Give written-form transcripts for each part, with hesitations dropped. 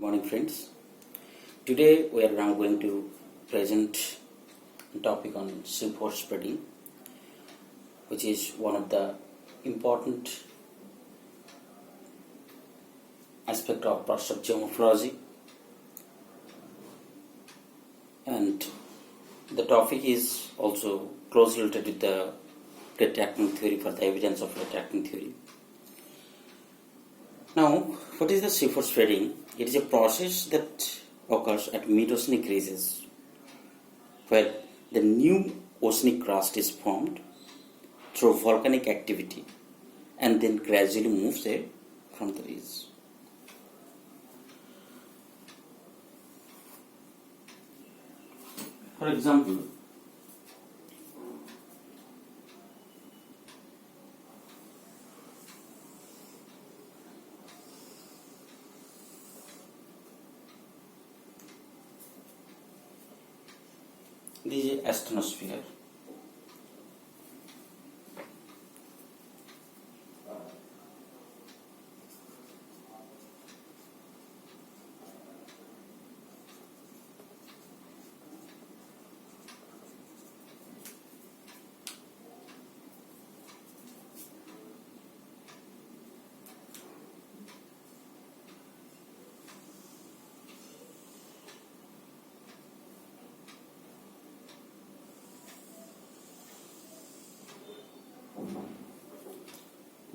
Morning friends. Today we are now going to present a topic on seafloor spreading, which is one of the important aspect of process of geomorphology, and the topic is also closely related with the plate tectonic theory for the evidence of plate tectonic theory. Now, what is the seafloor spreading? It is a process that occurs at mid-oceanic ridges where the new oceanic crust is formed through volcanic activity and then gradually moves away from the ridge. For example, this is astronosphere.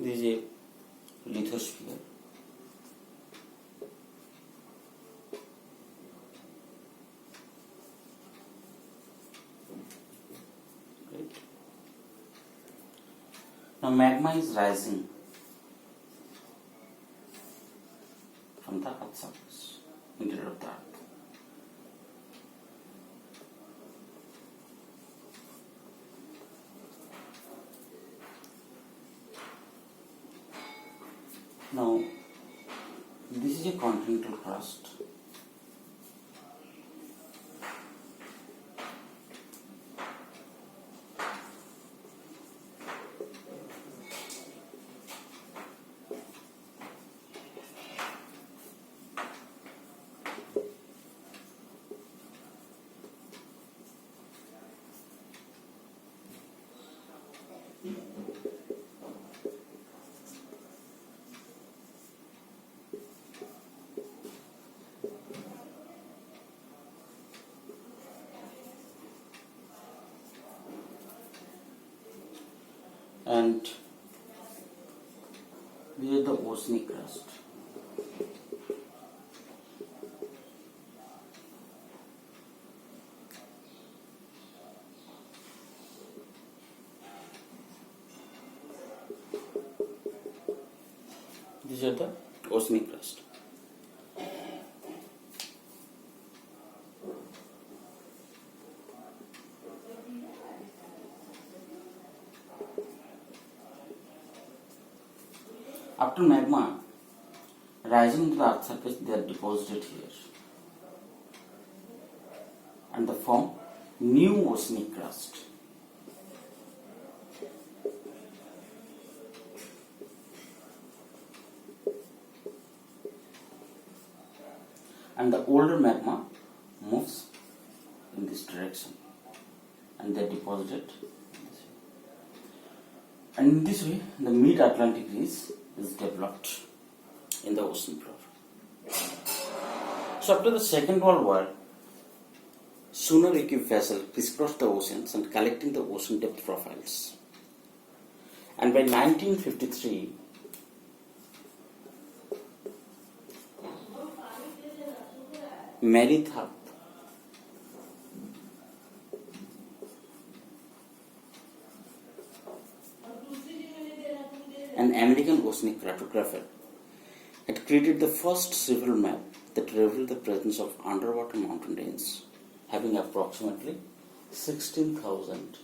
This is a lithosphere. Right. Now magma is rising from the earth surface, interior of the earth. Now, this is a continental crust. And this is the oceanic crust. These are the oceanic crust. After magma rising to the earth's surface, they are deposited here and they form new oceanic crust. And the older magma moves in this direction and they are deposited in this way. And in this way, the mid-Atlantic ridge is developed in the ocean floor. So after the Second World War, schooner equipped vessels crisscrossed the oceans and collecting the ocean depth profiles. And by 1953, Mary Tharp an American oceanic cartographer had created the first civil map that revealed the presence of underwater mountain ranges having approximately 16,000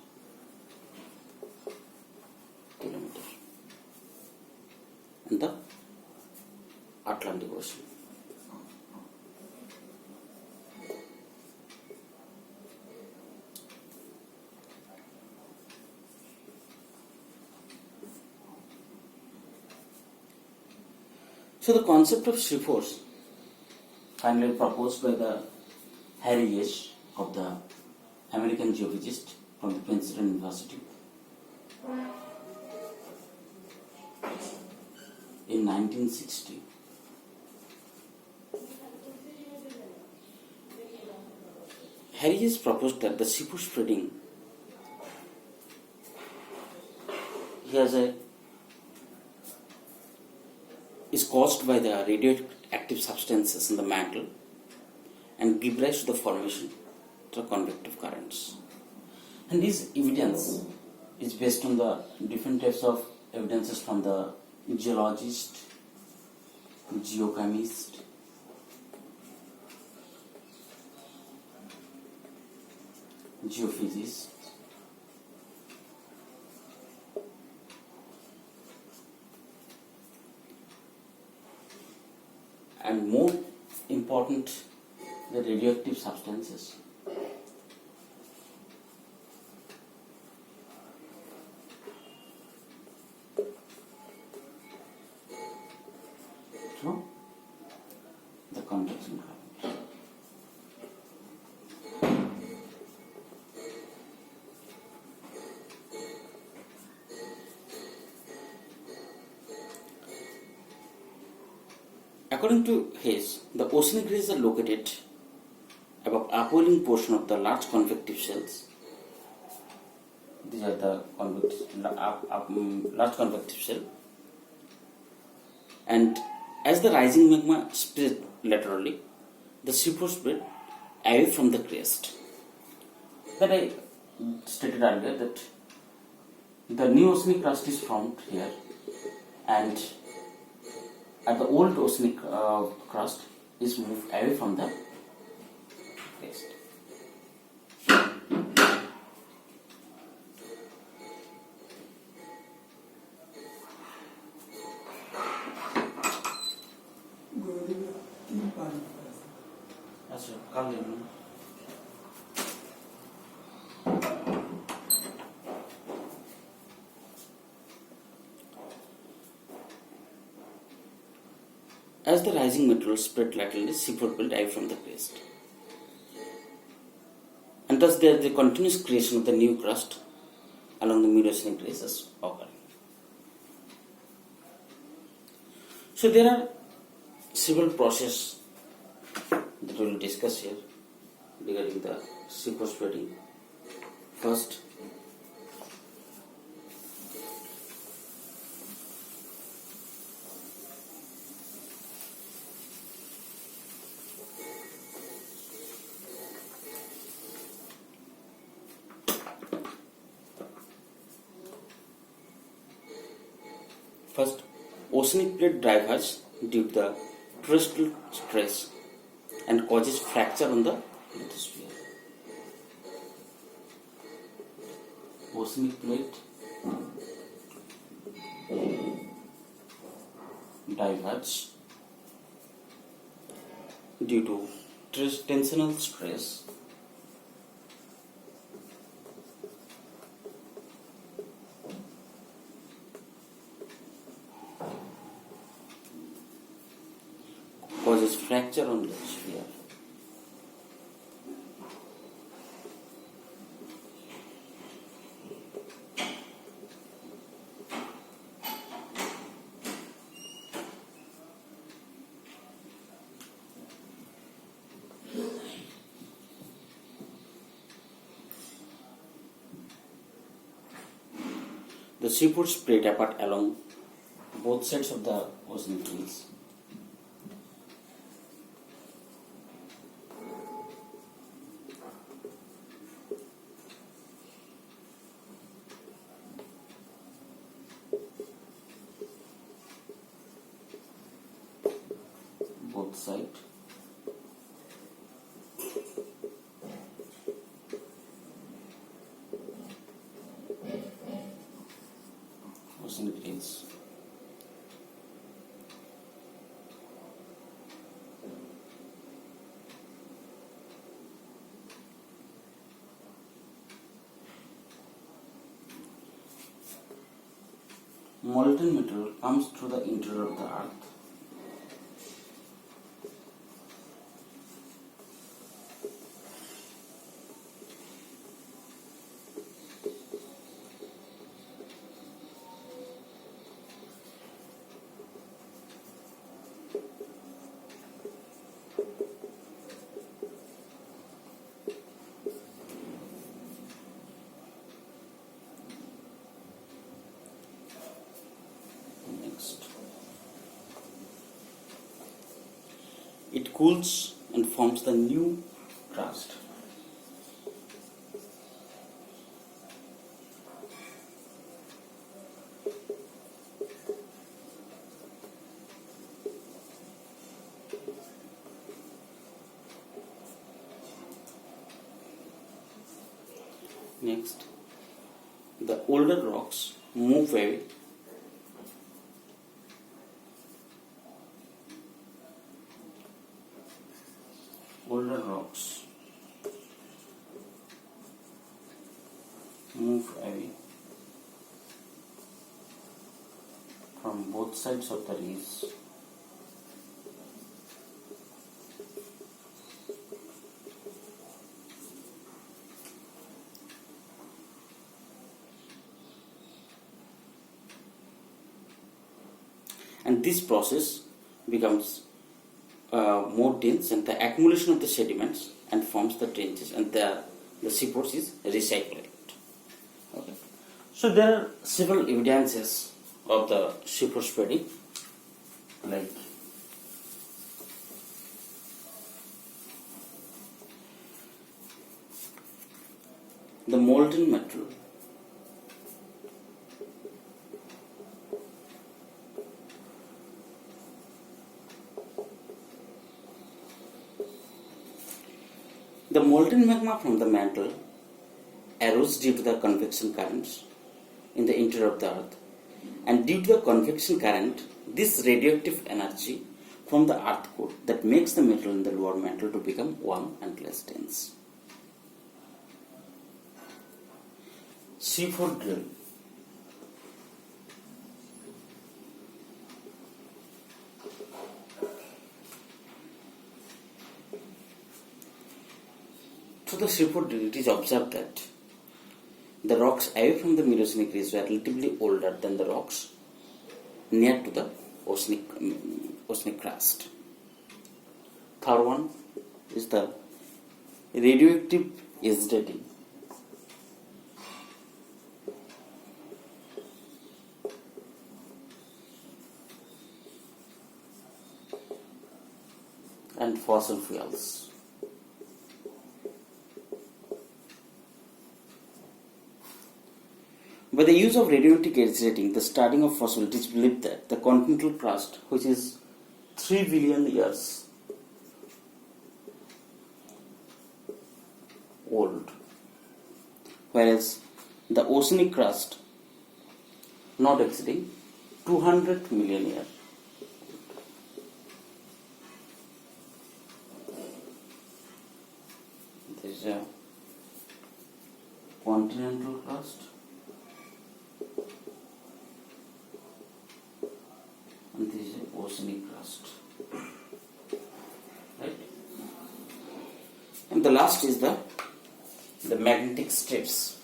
kilometers in the Atlantic Ocean. So the concept of seafloors finally proposed by the Harry H. of the American geophysicist from the Princeton University in 1960. Harry H. proposed that the seafood spreading is caused by the radioactive substances in the mantle and give rise to the formation of convective currents. And this evidence is based on the different types of evidences from the geologist, geochemist, geophysicist, and more important, the radioactive substances. Through the conduction current. According to Hayes, the oceanic rays are located above upwelling portion of the large convective shells. These are the large convective shell. And as the rising magma spread laterally, the seafloor spread away from the crest. That I stated earlier that the new oceanic crust is formed here, and at the old oceanic crust is moved away from the crest. As the rising material spread laterally, seafloor built away from the crest. And thus there is the continuous creation of the new crust along the mid-oceanic races occurring. So there are several processes that we will discuss here regarding the seafloor spreading. First, oceanic plate diverges due to the terrestrial stress and causes fracture on the lithosphere. Oceanic plate diverges due to tensional stress causes fracture on the sphere. The seafood spread apart along both sides of the oceanic rays. Both sides. Oceanic rays. Molten material comes through the interior of the earth cools and forms the new crust. Next, the older rocks move away from both sides of the reefs. And this process becomes more dense, and the accumulation of the sediments and forms the trenches, and the seaports is recycled. Okay. So there are several evidences of the seaport spreading, like the molten metal The molten magma from the mantle arose due to the convection currents in the interior of the earth, and due to the convection current, this radioactive energy from the earth core that makes the metal in the lower mantle to become warm and less dense. C4 drill. To the seaport drill, it is observed that the rocks away from the Miocene ridge were relatively older than the rocks near to the oceanic crust. Third one is the radioactive age dating. And fossil fuels. By the use of radioactive age dating, the starting of fossil, it is believed that the continental crust, which is 3 billion years old, whereas the oceanic crust not exceeding 200 million years. There is a continental crust and this is oceanic crust, right? And the last is the magnetic strips.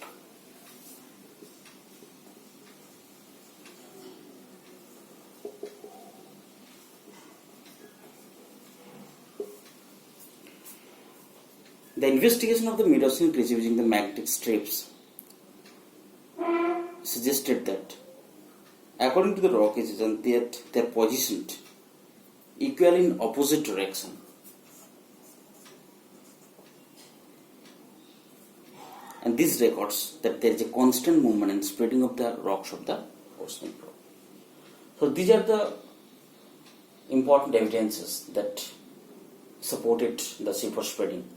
The investigation of the Miocene ridge using the magnetic strips suggested that, according to the rock ages, they are positioned equally in opposite direction. And this records that there is a constant movement and spreading of the rocks of the oceanic rock. So these are the important evidences that supported the seaport spreading.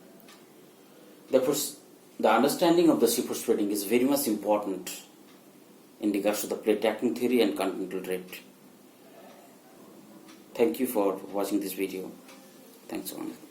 Therefore, the understanding of the seaport spreading is very much important in regards to the plate tectonic theory and continental drift. Thank you for watching this video. Thanks so much.